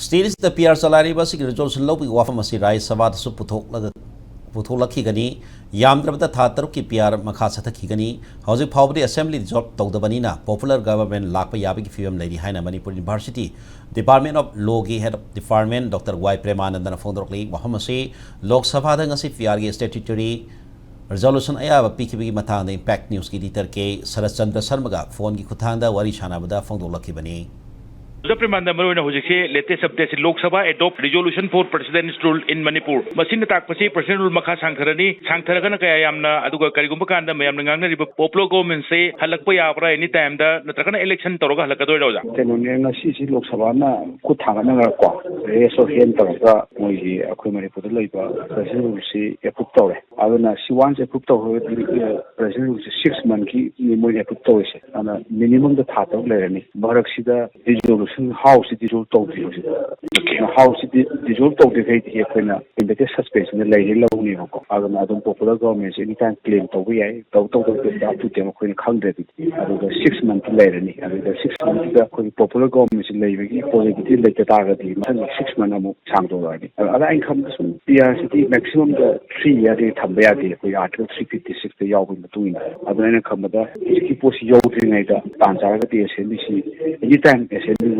States PR salary basi resolution lobi wafamasi rai Sabha su puthok gani yamdrabda thataruk ki PR makha sathaki gani hausi phawbdi assembly job tawdabanina popular government lakpa yabi ki film lady haina Manipur University Department of Law ki head of department Dr. Y Premanandana fondrokli wafamasi Lok Sabha da ngasi PR ki statutory resolution ayaba pikibigi matangda impact news ki editor ke Sarat Chandra Sharma phone ki khuthangda wari chanabada fondrokli bani Dr. latest updates Lok Sabha adopt resolution for president's rule in Manipur. Machine attack pasi president rule makha sangtharani sangtharagana kaya yamna aduga karigumba kanda mayamna ngangna riba popular government se halakpa yabra any time da natrakana election toroga halakadoi roja. Tenunga si Lok Sabha na kuthanga na ko reso hen toroga moi akoi Manipur leiba president rule si approve tore. Aduna si once approve tore president rule 6 month ki moi approve tore se ana minimum da thatok lerani barak sida House dissolve House dissolve in the suspension lay low Adam popular government anytime claim to we up to them 6 months later and the 6 months popular government lay positive later target 6 months other income PRCT maximum 3 year Tambaya article 356 the yaw in between other income keep us yawing either Tanzara anytime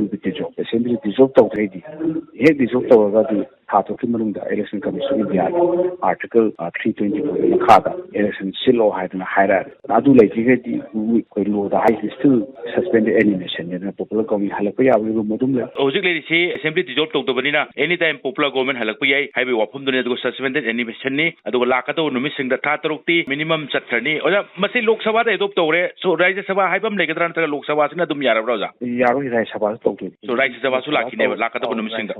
will be dissolved. Assembly dissolved already. Here dissolved already. The election commission in the article 320 Makada election still had a hierarchy. Nadu like the high still suspended animation and popular government Halapaya will modum. Ojikli say assembly dissolved to the Vanina anytime popular government Halapaya have a wapum to suspended animation adu lakato no missing the Tatarukti minimum chatrani or Masi Lok Sabha adopt so Rise Sabha Hypam Legatran Lok Sabha Nadum Yarabraza. Yaru Rise Sabha so Rise Sabha Sulaki never lakato no missing.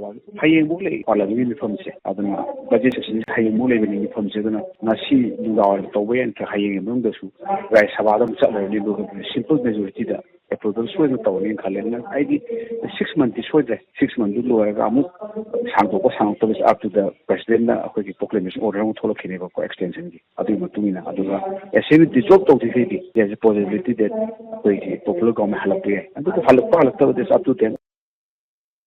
Uniform adana budget is high mole uniform sedana nasi dawar to way and high among the su rai sabadam simple majority da approval so the tawin khalen ID 6 months is 6 months lower amu sang to up to the president akoi proclamation order on tholo khine ko extension gi adu matumina aduga assembly dissolve to the there is a possibility that popular government halapye and to halappa this up to them